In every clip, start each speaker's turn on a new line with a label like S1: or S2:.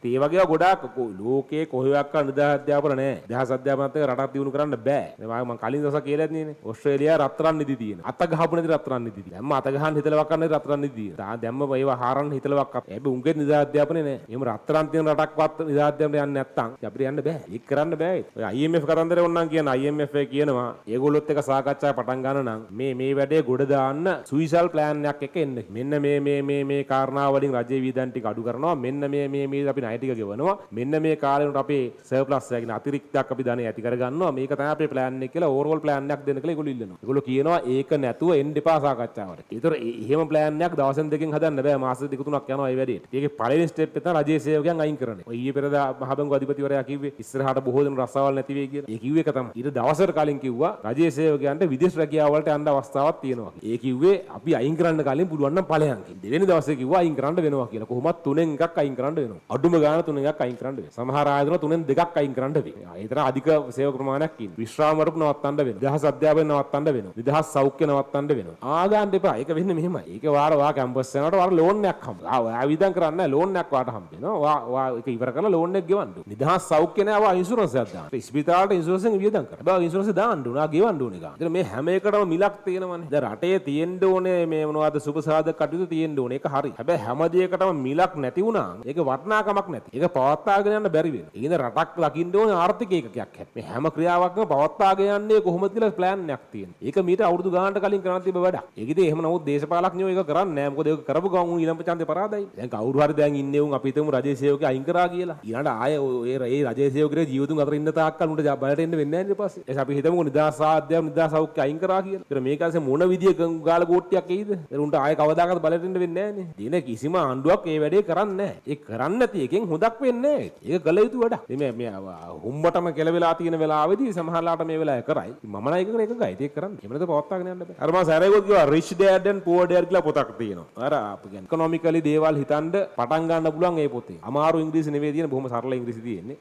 S1: ඒ වගේ ගොඩාක් ලෝකයේ කොහෙවත් නිදහස් අධ්‍යාපන නැහැ. නිදහස් අධ්‍යාපනත් එක්ක රටක් දියුණු කරන්න බෑ. මම කලින් දවසක් කියලා තියෙන්නේ. ඕස්ට්‍රේලියාවේ රත්තරන් නිදි තියෙන. අත ගහපු නැති රත්තරන් නිදි තියෙන. දැම්ම අත ගහන්න හිතලවක් කරන්න රත්තරන් නිදි තියෙන. දැම්ම ඒවා හාරන්න හිතලවක් කරන්න. හැබැයි උන්ගේ නිදහස් අධ්‍යාපනේ නැහැ. එහෙම රත්තරන් තියෙන රටක්වත් නිදහස් අධ්‍යාපනයට යන්නේ නැත්තම් අපිට යන්න බෑ. ඒක කරන්න බෑ. ඔය IMF කරන්දරේ ඕනනම් කියන IMF එක කියනවා ඒගොල්ලොත් එක සාකච්ඡා පටන් ගන්න නම් මේ වැඩේ ගොඩ දාන්න සුයිසල් ප්ලෑන් එකක් එක එන්න. මෙන්න මේ කාරණා වලින් රජයේ වියදම් ටික අඩු කරනවා. මෙන්න මේ අපි ණය ටික ගෙවනවා. මෙන්න මේ කාලේ උන්ට අපේ සර්ප්ලස් එකකින් අතිරික්තයක් අපි ධනෙ ඇති කර ගන්නවා. මේක තමයි අපේ ප්ලෑන් එක කියලා ඕවර්ऑල් ප්ලෑන් එකක් දෙන්න කියලා ඒගොල්ලෝ ඉල්ලනවා. ඒගොල්ලෝ කියනවා ඒක නැතුව එන්න එපා සාකච්ඡාවට. ඒතර එහෙම ප්ලෑන් එකක් දවසෙන් දෙකකින් හදන්න බෑ. මාස දෙක තුනක් යනවා මේ වැඩේට. ඒකේ පළවෙනි ස්ටෙප් එක තමයි රජයේ සේවකයන් අයින් කරන්නේ. ඔය ඊයේ පෙරදා මහබැංකු අධිපතිවරයා කිව්වේ ඉස්සරහට බොහෝ දෙනෙක් රස්සාවල් නැති වෙයි කියලා. ඒ කිව්වේ එක තමයි. ඊට දවසකට කලින් කිව්වා රජයේ සේවකයන්ට විදේශ රැකියාව වලට යන්න අවස්ථාවක් තියෙනවා. ඒ කිව්වේ අපි අයින් කරන්න කලින් පුළුවන් නම් ඵලයන්. දෙවෙනි දවසේ කිව්වා අයින් කරන්න වෙනවා කියලා. කොහොමත් තුනෙන් එකක් අයින් කරන්න වෙනවා. අඩුම ගාන තුනෙන් එකක් අයින් කරන්න වෙනවා. සමහර ආයතන තුනෙන් දෙකක් අයින් කරන්න වෙනවා. ඒ තරම් අධික සේවක ප්‍රමාණයක් ඉන්නේ. විශ්‍රාම වරපු නවත්තන්න වෙනවා. නිදහස් අධ්‍යාපනය නවත්තන්න වෙනවා. නිදහස් සෞඛ්‍ය නවත්තන්න වෙනවා. ආගන්න එපා. ඒක වෙන්නේ මෙහෙමයි. ඒක වා කැම්පස් යනකොට වා ලෝන් එකක් හම්බ. ඔයා විදන් කරන්නේ නැහැ ලෝන් එකක් වාට හම්බ වෙනවා. වා ඒක ඉවර කරලා ලෝන් එක ගෙවන්න. නිදහස් සෞඛ්‍ය නැහැ වා ඉන්ෂුරන්ස් එකක් දාන්න. ඉස්පිතාලට ඉන්ෂුරන්ස් එක වියදම් කරා. බා ඉන්ෂුරන්ස් දාන්න උනා ගෙවන්න ඕනේ ගා. ඉතින් මේ හැම එකටම මිලක් තියෙනවනේ. දැන් රටේ තියෙන්න ඕනේ මේ මොනවද සුබසාධක කටයුතු තියෙන්න ඕනේ. ඒක හරි. හැබැයි හැම දෙයකටම මිලක් නැති වුණා ඒක වටිනාකමක් නැති. ඒක පවත්වාගෙන යන්න බැරි වෙනවා. ඒකෙන් රටක් ලකින්න ඕනේ ආර්ථික ඒකකයක් හැබැයි. මේ හැම ක්‍රියාවක්ම පවත්වාගෙන යන්නේ කොහොමද කියලා ප්ලෑන් එකක් තියෙනවා. ඒක මීට අවුරුදු ගානකට කලින් කරන්න තිබ්බ වැඩක්. ඒක ඉතින් එහෙම නමුත් දේශපාලඥයෝ ඒක කරන්නේ නැහැ. මොකද ඒක කරපු ගමන් උන් ඊළඟ ඡන්දේ පරාදයි. දැන් කවුරු හරි දැන් ඉන්නේ උන් අපි හිතමු රජයේ සේවකයෝ අයින් කරා කියලා. ඊළඟට ආයේ ඒ රජයේ සේවකගේ ජීවිතුන් අතර ඉන්න තාක්කල් උන්ට බලට එන්න වෙන්නේ නැහැ ඊට පස්සේ. එහේ අපි හිතමු නිදහස් ආධ්‍යාපන නිදහස් සෞඛ්‍ය අයින් කරා කියලා. ඒතර මේක ඇස්සේ මොන විදිය ගාල ගෝට්ටියක් එයිද? ඒතර උන්ට ආයේ කවදාකවත් බලට එන්න වෙන්නේ නැහැ නේ. දින කිසිම ආණ්ඩුවක් මේ වැඩේ කරන්නේ නැහැ. ඒක කරන්නේ නැති එකෙන් හොදක් වෙන්නේ නැහැ. ඒක කළ යුතු වැඩක්. මේ හුම්බටම කෙලවෙලා තියෙන වෙලාවෙදී සමහරලාට මේ වෙලාවේ කරයි. මම නම් ඒක එකගයි. ඒක කරන්නේ. එහෙම නැත්නම් පවත්වාගෙන යන්න බෑ. අර මම සැරේකොත් කිව්වා rich dad and poor dad කියලා පොතක් තියෙනවා. අර අපි කියන්නේ economically දේවල් හිතන්න පටන් ගන්න පුළුවන් මේ පොතේ. අමාරු ඉංග්‍රීසි නෙවෙයි තියෙන බොහොම සරල ඉංග්‍රීසි තියෙන්නේ.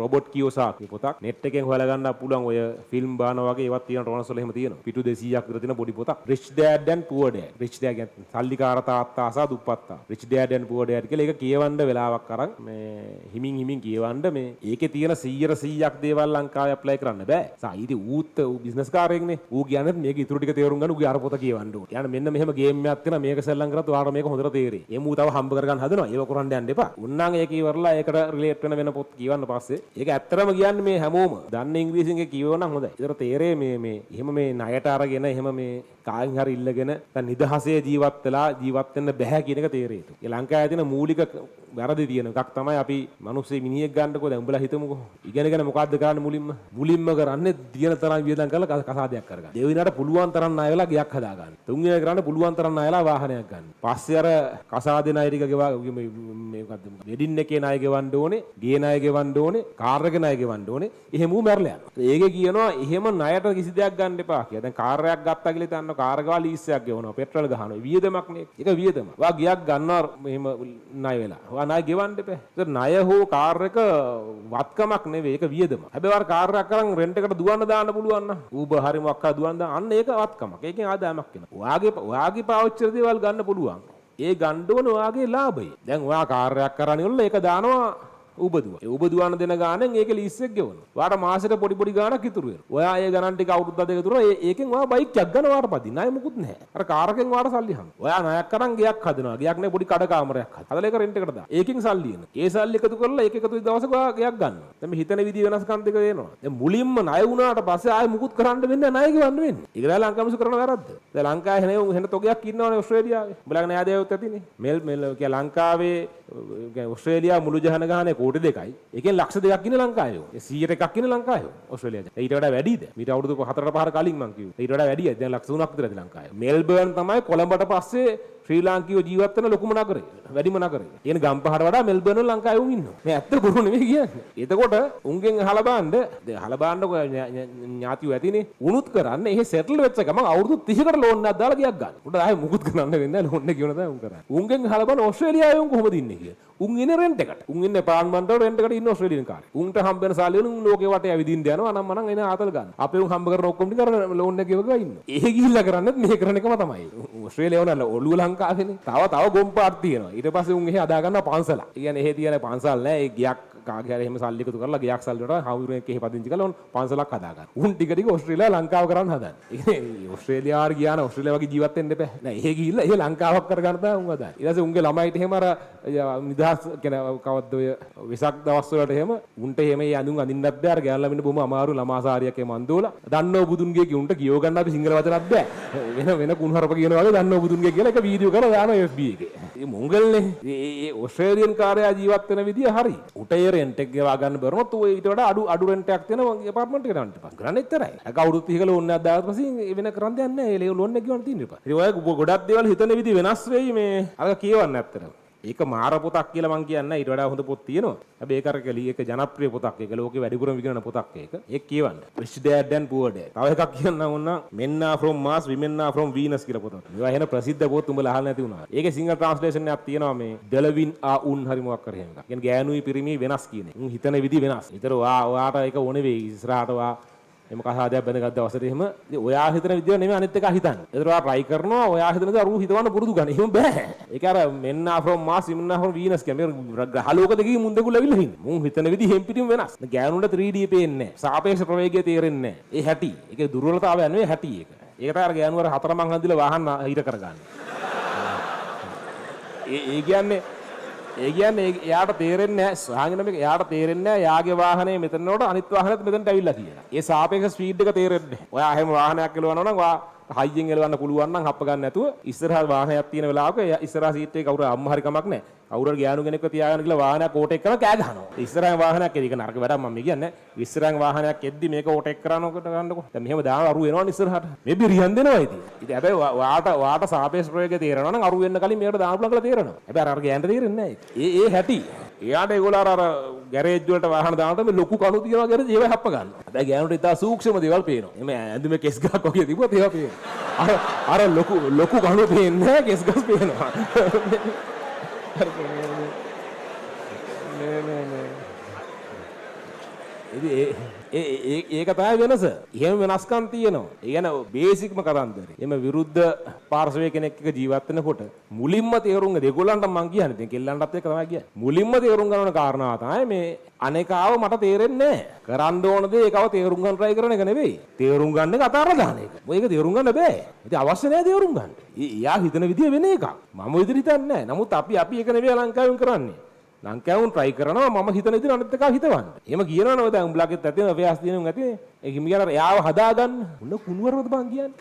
S1: රොබර්ට් කියෝසාකි පොතක්. net එකෙන් හොයලා ගන්න පුළුවන් ඔය ෆිල්ම් බාන වගේ ඒවත් තියෙන ටොනස් වල එහෙම තියෙනවා. පිටු 200ක් විතර තියෙන පොඩි පොතක්. rich dad and poor dad. rich dad කියන්නේ සල්ලිකාර තාත්තා සහ දුප්පත්තා. rich dad and poor dad කියලා ඒක කියවන්න වෙලාවක් අරන් මේ හිමින් කියවන්න මේ ඒකේ තියෙන 100%ක් දේවල් ලංකාවේ ඇප්ලයි කරන්න බෑ. සායිති ඌත් බිස්නස් කාරයෙක්නේ. ඌ කියන්නේ මේක ඉතුරු ටික තේරුම් ගන්න ඌගේ අර පොත කියවන්න ඕනේ. يعني මෙන්න මෙහෙම ගේම් එකක් තියෙනවා මේක සෙල්ලම් කරත් ඔයාලට මේක හොඳට තේරෙයි. එමු තව හම්බ කරගන්න හදනවා. ඒක කරන්න යන්න එපා. උන්නම් ඒක ඉවරලා ඒකට රිලේට් වෙන පොත් කියවන්න පස්සේ ඒක ඇත්තටම කියන්නේ මේ හැමෝම දන්න ඉංග්‍රීසියෙන් ඒක කියවනම් හොඳයි. ඒතර තේරෙයි මේ එහෙම මේ ණයට අරගෙන එහෙම මේ කායින් හරි ඉල්ලගෙන දැන් නිදහසේ ජීවත් වෙලා ජීවත් වෙන්න බෑ කියන එක තේරෙයි. ඒ ලංකාවේ තියෙන මූලික වැරදි තියෙන එකක් තමයි අපි මිනිස්සු මිනිහෙක් ගන්නකො දැන් උඹලා හිතමුකෝ. ඉගෙනගෙන මොකද්ද කරන්නේ මුලින්ම කරන්නේ දින තරම් වියදම් කරලා කසාදයක් කරගන්න. දෙවෙනියට පුළුවන් තරම් ණය වෙලා ගයක් හදා ගන්න. තුන්වෙනි කරන්න පුළුවන් තරම් ණය වෙලා වාහනයක් ගන්න. පස්සේ අර කසාදේ ණය ටික ගෙවා මේ මොකද්ද වෙඩින් එකේ ණය ගෙවන්න ඕනේ, ගේ ණය ගෙවන්න ඕනේ, කාර් එකේ ණය ගෙවන්න ඕනේ. එහෙම ඌ මැරලා යනවා. ඒකේ කියනවා එහෙම ණයට කිසි දෙයක් ගන්න එපා කියලා. දැන් කාර් එකක් ගත්තා කියලා හිතන්න කාර් එක ලීස් එකක් ගෙවනවා, පෙට්‍රල් ගහනවා. වියදමක් නේ. ඒක වියදම. වා ගියක් ගන්නවා මෙහෙම ණය වෙලා. වා ණය ගෙවන්න එපා. ඒක ණය හෝ කාර් එක වත්කමක් නෙවෙයි. ඒක වියදම. හැබැයි වාර කාර් එකක් කරන් රෙන්ට් එකට දුවන්න දාන්න පුළුවන් නම් ඌබර් හරි මොකක් හරි දුවන්න දාන්න අන්න ඒක වත්කමක්. ඒකෙන් ආදායමක් වෙනවා. ඔයාගේ පාවිච්චි දේවල් ගන්න පුළුවන්. ඒ ගන්න ඕන ඔයාගේ ලාභය. දැන් ඔයා කාර් එකක් කරන් ඉවරලා ඒක දානවා උබදුව. ඒ උබදුවන දෙන ගානෙන් ඒකේ ලීස් එක ගෙවනවා. ඔයාට මාසෙට පොඩි ගාණක් ඉතුරු වෙනවා. ඔයා ඒ ගණන් ටික අවුරුද්ද දෙක තුන ඒකෙන් ඔයා බයික් එකක් ගන්න ඔයාට පදින්න. ණය මුකුත් නැහැ. අර කාර් එකෙන් ඔයාට සල්ලි හම්බ. ඔයා ණයක් කරන් ගයක් හදනවා. ගයක් නේ පොඩි කඩ කාමරයක් හදලා. හදලා ඒක රෙන්ට් එකට දාන්න. ඒකෙන් සල්ලි එන. ඒ සල්ලි එකතු කරලා ඒක එකතු දවසක ඔයා ගයක් ගන්නවා. දැන් මේ හිතන විදිහ වෙනස්කම් දෙක වෙනවා. දැන් මුලින්ම ණය වුණාට පස්සේ ආයෙ මුකුත් කරන්න වෙන්නේ නැහැ. ණය ගෙවන්න වෙන්නේ. ඒක දැන් ලංකාවේ කරන වැරද්ද. දැන් ලංකාවේ හෙන තොගයක් ඉන්නවනේ ඕස්ට්‍රේලියාවේ. උඹලගේ නෑදෑයොත් ඇතිනේ. මෙල් කිය ලංකාවේ ඕස්ට්‍රේලියාව මුළු ජන ගහනේ කෝටි 2යි. ඒකෙන් ලක්ෂ 2ක් ඉන්නේ ලංකාවේ. 100ට එකක් ඉන්නේ ලංකාවේ. ඕස්ට්‍රේලියාවේ. ඊට වඩා වැඩිද? මීට අවුරුදු 4-5 කලින් මං කිව්වා. ඊට වඩා වැඩියි. දැන් ලක්ෂ 3ක් විතර ඇති ලංකාවේ. මෙල්බර්න් තමයි කොළඹට පස්සේ ශ්‍රී ලාංකිකයෝ ජීවත් වෙන ලොකුම නගරය. වැඩිම නගරය. කියන ගම්පහට වඩා මෙල්බර්න් වල ලංකාවේ උන් ඉන්නවා. මේ ඇත්ත බොරු නෙවෙයි කියන්නේ. එතකොට උන්ගෙන් අහලා බලන්න දැන් අහලා බලන්නකො ඥාතියෝ ඇතිනේ. උනුත් කරන්නේ එහෙ සෙටල් වෙච්ච ගමන් අවුරුදු 30කට ලෝන් එකක් දාලා ගියක් ගන්න. උන්ට ආයේ මුකුත් කරන්න වෙන්නේ නැහැ ලෝන් එක ගෙවන තමයි උන් කරන්නේ. උන්ගෙන් අහලා බලන්න ඕස්ට්‍රේලියාවේ උන් කොහොමද ඉන්නේ කියලා. උන් ඉන්නේ රෙන්ට් එකට. උන් ඉන්නේ පාර්ලිමේන්තු වල රෙන්ට් එකට ඉන්න ඕස්ට්‍රේලියානු කාරේ. උන්ට හම්බ වෙන සල්ලි වලින් උන් ලෝකේ වටේ ඇවිදින්න යනවා. අනම් මනම් එන ආතල් ගන්න. අපේ උන් හම්බ කරන ඔක්කොම ටික අර ලෝන් එක ගෙවගෙන ඉන්නවා. එහෙ ගිහිල්ලා කරන්නත් මෙහෙ කරන එකම තමයි. ඕස්ට්‍රේලියාව නෑ ඔළුව ලංකාවේනේ. තව ගොම් පාට් තියෙනවා. ඊට පස්සේ උන් එහෙ අදා ගන්නවා පන්සල. ඒ කියන්නේ එහෙ තියෙන පන්සල් නෑ. ඒ ගියක් කාගේ හරි එහෙම සල්ලි එකතු කරලා ගියක් සල්ලි වලට හවුරුවෙක් එහෙ පදිංචි කරලා උන් පන්සලක් හදා ගන්න. උන් ටික ටික ඕස්ට්‍රේලියාව ලංකාව කරන්න හදන්නේ. ඒ ඕස්ට්‍රේලියාවට ගියා නම් ඕස්ට්‍රේලියාව වගේ ජීවත් වෙන්න එපා. නෑ එහෙ ගිහිල්ලා එහෙ ලංකාවක් කරගන්න තමයි උන් හදන්නේ. ඊට පස්සේ උන්ගේ ළමයිට එහෙම අර නිදහස් කියන කවද්ද ඔය වෙසක් දවස් වලට එහෙම උන්ට එහෙම ඒ අඳුන් අඳින්නත් බෑ. අර ගෑන් ළමින්ට බොහොම අමාරු ළමාසාරියක් එහෙම අඳෝලා දන්නෝ බුදුන්ගේ කිය උන්ට කියව ගන්න අපි සිංහල වචනත් බෑ. වෙන කුණුහරුප කියනවා වගේ දන්නෝ බුදුන්ගේ කියලා එක වීඩියෝ කරලා දානවා FB එකේ. මේ මොංගල්නේ ඒ ඕස්ට්‍රේලියන් කාර්යය ජීවත් වෙන විදිය හරි. උට ඒ රෙන්ට් එක ගෙවා ගන්න බැරුණොත් ඔය ඊට වඩා අඩු රෙන්ට් එකක් තියෙන ඇපාර්ට්මන්ට් එකකට යන්න එපා. කරන්න එච්චරයි. ඒක අවුරුදු 30 කල ඕනේ නැද්ද පස්සේ වෙන කරන් දෙයක් නැහැ. ඒ ලෝන් එක ගෙවන්න තියෙන්න එපා. ඉතින් ඔය ගොඩක් දේවල් හිතන විදිහ වෙනස් වෙයි මේ අර කියවන්න ඇත්තටම. ඒක මාර පොතක් කියලා මං කියන්නේ ඊට වඩා හොඳ පොත් තියෙනවා. හැබැයි ඒක අර ඒක ජනප්‍රිය පොතක්. ඒක ලෝකේ වැඩිපුරම විකිනන පොතක් ඒක. ඒක කියවන්න. Rich Dad and Poor Dad. තව එකක් කියන්න ඕන Men are from Mars, Women are from Venus කියලා පොතක්. මේවා එහෙන ප්‍රසිද්ධ පොත් උඹලා අහලා නැති වුණා. ඒකේ සිංහල ට්‍රාන්ස්ලේෂන් එකක් තියෙනවා මේ Delvin a un හරි මොකක් කර එහෙම එකක්. කියන්නේ ගෑනුයි පිරිමි වෙනස් කියන එක. උන් හිතන විදි වෙනස්. ඊතර ඔයාට ඒක ඕනේ වෙයි. ඉස්සරහට ඔයා එම කසාදයක් බැඳගත්ත අවසරේ එහෙම ඔයා හිතන විදිය නෙමෙයි අනිත් එක හිතන්නේ. ඒතර ඔයා try කරනවා ඔයා හිතන දේ අරු හිතවන්න පුරුදු ගන්න. එහෙම බෑ. ඒක අර Men are from Mars, Women are from Venus කියන්නේ ග්‍රහලෝක දෙකකින් මුන් දෙකුල ඇවිල්ලා ඉන්නේ. මුන් හිතන විදිහ හැම් පිටිම වෙනස්. ගෑනුන්ට 3D පේන්නේ නැහැ. සාපේක්ෂ ප්‍රවේගය තේරෙන්නේ නැහැ. ඒ හැටි. ඒකේ දුර්වලතාවය නෙවෙයි හැටි ඒක. ඒක තමයි අර ගෑනු අර හතරමං හන්දිලා වාහන හිර කරගන්නේ. ඒ කියන්නේ එයාට තේරෙන්නේ නැහැ සාහංගනමික එයාට තේරෙන්නේ නැහැ යාගේ වාහනේ මෙතනට අනිත් වාහනේත් මෙතනට ඇවිල්ලා කියලා. ඒ සාපේක්ෂ ස්පීඩ් එක තේරෙන්නේ නැහැ. ඔයා එහෙම වාහනයක් එලවනවා නම් වා හයියෙන් එලවන්න පුළුවන් නම් හප්ප ගන්න නැතුව ඉස්සරහා වාහනයක් තියෙන වෙලාවක ඉස්සරහා සීට් එකේ කවුරු අම්මා හරි කමක් නැහැ. කවුරු ගෑනු කෙනෙක්ව තියාගෙන ගිහලා වාහනයක් ඕටෙක් කරන කෑ ගහනවා. ඉස්සරහා වාහනයක් එදි ඒක නරක වැඩක් මම කියන්නේ. ඉස්සරහා වාහනයක් එද්දි මේක ඕටෙක් කරනකොට ගන්නකො. දැන් මෙහෙම දාන අරු වෙනවනේ ඉස්සරහට. මේ බිරියන් දෙනවා ඉතින්. ඉතින් හැබැයි වාට සාපේක්ෂ ප්‍රවේගය තේරෙනවා නම් අරු වෙන්න කලින් මේකට දාන්න පුළුවන් කියලා තේරෙනවා. හැබැයි අර ගෑනට තේරෙන්නේ නැහැ. ඒ හැටි. එයාට ඒගොල්ලෝ අර ගෑරේජ් වලට වාහන දානකොට මේ ලොකු කණු තියනවා ගෑරේජ් ඒව හැප්ප ගන්නවා. හැබැයි ගෑනුට ඉතා සූක්ෂම දේවල් පේනවා. එමේ ඇඳුමේ කෙස් ගහක් වගේ තිබුණත් ඒවා පේනවා. අර ලොකු කණු පේන්නේ නැහැ කෙස් ගස් පේනවා. ඒක තමයි වෙනස. එහෙම වෙනස්කම් තියෙනවා. ඒ කියන්නේ බේසික්ම කරන්දරේ. එimhe විරුද්ධ පාර්ශවයේ කෙනෙක් එක්ක ජීවත් වෙනකොට මුලින්ම තේරුම් ගන්න ඒගොල්ලන්ට මං කියන්නේ. ඉතින් කෙල්ලන්ටත් ඒක තමයි කියන්නේ. මුලින්ම තේරුම් ගන්න ඕන කාරණාව තමයි මේ අනේකාව මට තේරෙන්නේ නැහැ. කරන්න ඕන දේ ඒකව තේරුම් ගන්න try කරන එක නෙවෙයි. තේරුම් ගන්න එක අතාරලා දාන එක. මොකද ඒක තේරුම් ගන්න බෑ. ඉතින් අවශ්‍ය නැහැ තේරුම් ගන්න. එයා හිතන විදිය වෙන එකක්. මම විදිහට හිතන්නේ නැහැ. නමුත් අපි ඒක නෙවෙයි ලංකාවෙන් කරන්නේ. ලංකාවුන් try කරනවා මම හිතන විදිහට අනිත් එකව හිතවන්න. එහෙම කියනවනේ දැන් උඹලගෙත් ඇති වෙනස් දිනුම් ඇති. ඒ හිම කියන එයාව හදාගන්න. උන්න කුණුවරවද බං කියන්නේ.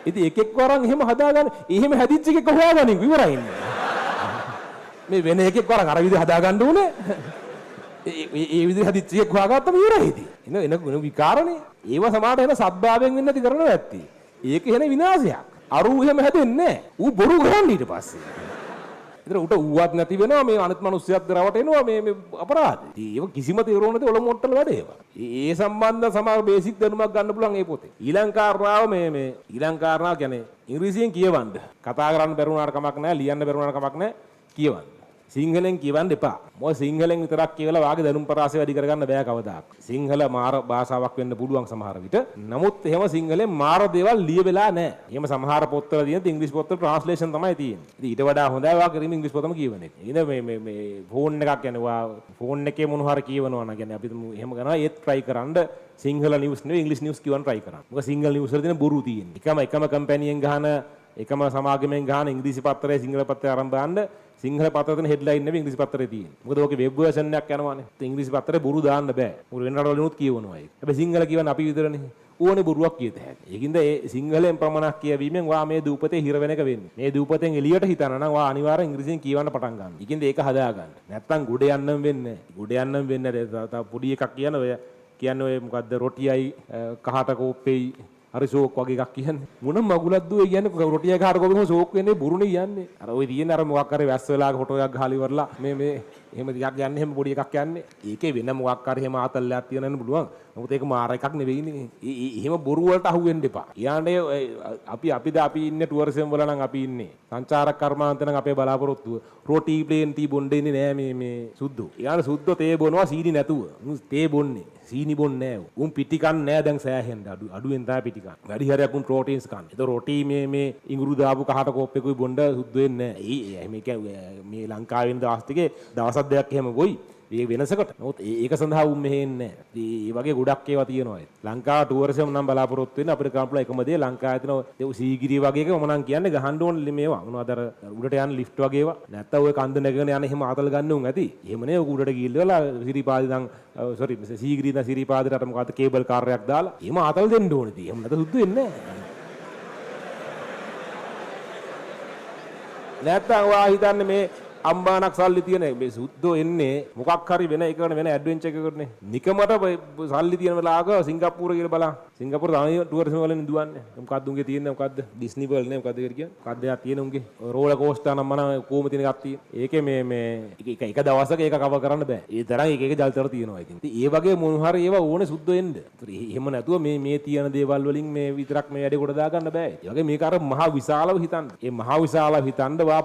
S1: ඉතින් එකෙක් වරන් එහෙම හදාගන්න. එහෙම හැදිච්ච එකෙක් හොයාගන්න ඉවරයි ඉන්නේ. මේ වෙන එකෙක් වරන් අර විදිහ හදාගන්න ඕනේ. ඒ විදිහ හදිච්ච එකෙක් හොයාගත්තම ඉවරයි ඉතින්. එන විකාරනේ. ඒව සමාහට එන සබ්බාවෙන් වෙන්නේ නැති කරනවා ඇත්ති. ඒක එන විනාශයක්. අරු එහෙම හැදෙන්නේ නැහැ. ඌ බොරු කරන්නේ ඊට පස්සේ. ඉතින් උට ඌවත් නැති වෙනවා මේ අනිත් මිනිස්සුත් දරවට එනවා මේ අපරාධ. ඉතින් ඒක කිසිම තේරුම් නැති ඔලොම මොට්ටල වැඩ ඒවා. ඒ සම්බන්ධ සමහර බේසික් දැනුමක් ගන්න පුළුවන් ඒ පොතේ. ඊළඟ කාරණාව මේ ඊළඟ කාරණාව කියන්නේ ඉංග්‍රීසියෙන් කියවන්න. කතා කරන්න බැරුණාට කමක් නැහැ, ලියන්න බැරුණාට කමක් නැහැ, කියවන්න. සිංහලෙන් කියවන්න එපා. මොකද සිංහලෙන් විතරක් කියවලා වාගේ දැනුම් පරාසය වැඩි කරගන්න බෑ කවදාක්. සිංහල මාර භාෂාවක් වෙන්න පුළුවන් සමහර විට. නමුත් එහෙම සිංහලෙන් මාර දේවල් ලියවෙලා නැහැ. එහෙම සමහර පොත්වල තියෙන ඉංග්‍රීසි පොත්වල ට්‍රාන්ස්ලේෂන් තමයි තියෙන්නේ. ඉතින් ඊට වඩා හොඳයි වා කරීම ඉංග්‍රීසි පොතම කියවන එක. ඉතින් මේ ෆෝන් එකක් කියන්නේ වා ෆෝන් එකේ මොන හරි කියවනවා නම් කියන්නේ අපි එහෙම කරනවා ඒත් try කරන්න සිංහල නිවුස් නෙවෙයි ඉංග්‍රීසි නිවුස් කියවන්න try කරන්න. මොකද සිංහල නිවුස් වල තියෙන බොරු තියෙන්නේ. එකම කම්පැනියෙන් ගහන එකම සමාගමෙන් ගහන ඉංග්‍රීසි පත්‍රය සිංහල පත්‍රය අරන් බලන්න සිංහල පත්‍රේ තියෙන හෙඩ්ලයින් නෙවෙයි ඉංග්‍රීසි පත්‍රේ තියෙන්නේ. මොකද ඕකේ වෙබ් වර්ෂන් එකක් යනවානේ. ඒ ඉංග්‍රීසි පත්‍රේ බොරු දාන්න බෑ. මොකද වෙන රටවලිනුත් කියවනවා ඒක. හැබැයි සිංහල කියවන අපි විතරනේ. ඕනේ බොරුවක් කියත හැකියි. ඒකින්ද ඒ සිංහලෙන් ප්‍රමාණයක් කියවීමෙන් වා මේ දූපතේ හිර වෙන එක වෙන්නේ. මේ දූපතෙන් එළියට හිතන නම් වා අනිවාර්යෙන් ඉංග්‍රීසියෙන් කියවන්න පටන් ගන්න. ඒකින්ද ඒක හදා ගන්න. නැත්තම් ගොඩ යන්නම් වෙන්නේ නැහැ. ගොඩ යන්නම් වෙන්නේ නැහැ. තව පොඩි එකක් කියන ඔය කියන්නේ ඔය මොකද්ද රොටියයි කහට කෝප්පෙයි හරි ෂෝක් වගේ එකක් කියන්නේ. මොන මගුලක්ද ඔය කියන්නේ රොටිය ගහට කොහොමද ෂෝක් වෙන්නේ බුරුනේ කියන්නේ. අර ඔය තියෙන අර මොකක් හරි වැස්ස වෙලාක ෆොටෝ එකක් ගහලා ඉවරලා මේ එහෙම ටිකක් යන්නේ එහෙම පොඩි එකක් යන්නේ. ඒකේ වෙන මොකක් හරි එහෙම ආතල්ලයක් තියෙනවන්න පුළුවන්. නමුත් ඒක මාර එකක් නෙවෙයිනේ. එහෙම බොරු වලට අහු වෙන්න එපා. ඊයන්ට අපි ඉන්නේ ටුවරිසම් වල නම් අපි ඉන්නේ. සංචාරක කර්මාන්ත නම් අපේ බලාපොරොත්තුව. රොටි ප්ලේන් ටී බොන්න ඉන්නේ නෑ මේ සුද්දෝ. ඊයන් සුද්දෝ තේ බොනවා සීනි නැතුව. තේ බොන්නේ. සීනි බොන්නේ නෑ. උන් පිටි කන්නේ නෑ දැන් සෑහෙන්න අඩුවෙන් තමයි පිටි කන්නේ. වැඩි හරියක් උන් ප්‍රෝටීන්ස් කන්නේ. ඒක රොටි මේ ඉඟුරු දාපු කහට කෝප්පෙකුයි බොන්න සුද්දෝ වෙන්නේ නෑ. මේක මේ ලංකාවේ ඉන්න දවස් ටිකේ දවස් දෙකක් එහෙම ගොයි. ඒ වෙනසකට. නමුත් ඒක සඳහා උන් මෙහෙ එන්නේ නැහැ. ඒ වගේ ගොඩක් ඒවා තියෙනවා. ලංකාව ටුවරිසම් නම් බලාපොරොත්තු වෙන්නේ අපිට කරන්න පුළුවන් එකම දේ ලංකාවේ තියෙන සීගිරිය වගේ එක මම නම් කියන්නේ ගහන්න ඕනේ මේවා. මොනවද අර උඩට යන ලිෆ්ට් වගේ ඒවා. නැත්තම් ඔය කන්ද නැගගෙන යන එහෙම ආතල් ගන්න උන් ඇති. එහෙම නේ උඩට ගිහිල්ලා සිරිපාදේ නම් සීගිරිය නම් සිරිපාදේට අර මොකද්ද කේබල් කාර් එකක් දාලා එහෙම ආතල් දෙන්න ඕනේ ඉතින්. එහෙම නැත්නම් සුද්ධ වෙන්නේ නැහැ. නැත්තම් ඔයා හිතන්නේ මේ අම්බානක් සල්ලි තියෙන මේ සුද්දෝ එන්නේ මොකක් හරි වෙන එකකට වෙන ඇඩ්වෙන්චර් එකකටනේ. නිකමට සල්ලි තියෙන වෙලාවක සිංගප්පූර කියලා බලන්න. සිංගප්පූර තමයි ටුවරිසම් වලින් දුවන්නේ. මොකක්ද උන්ගේ තියෙන්නේ මොකද්ද? ඩිස්නි වර්ල්ඩ් නේ මොකද්ද කියලා කියන්නේ. මොකද්ද යා තියෙන උන්ගේ රෝලර් කෝස්ටර් නම් මම කොහොම තියෙන එකක් තියෙන. ඒකේ මේ එක දවසක ඒක කවර් කරන්න බෑ. ඒ තරම් එක ජල්තර තියෙනවා ඉතින්. ඒ වගේ මොන හරි ඒවා ඕනේ සුද්දෝ එන්න. එහෙම නැතුව මේ තියෙන දේවල් වලින් මේ විතරක් මේ වැඩේ කොට දාගන්න බෑ. ඒ වගේ මේක අර මහා විශාලව හිතන්න. ඒ මහා විශාලව හිතන්න වා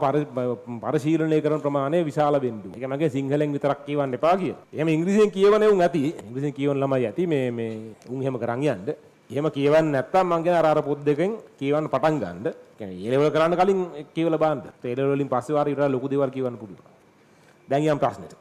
S1: පරිශීලනය කරන ප්‍රමාණය විශාල වෙන්න ඕනේ. ඒක මගේ සිංහලෙන් විතරක් කියවන්න එපා කියලා. එහෙම ඉංග්‍රීසියෙන් කියවනේ උන් ඇති. ඉංග්‍රීසියෙන් කියවන ළමයි ඇති මේ උන් එහෙම කරන් යන්න. එහෙම කියවන්නේ නැත්තම් මං කියන අර පොත් දෙකෙන් කියවන්න පටන් ගන්න. කියන්නේ ඒ ලෙවල් කරන්න කලින් කියවලා බලන්න. ඒ ලෙවල් වලින් පස්සේ වාර ඊට ලොකු දේවල් කියවන්න පුළුවන්. දැන් යම් ප්‍රශ්නෙට.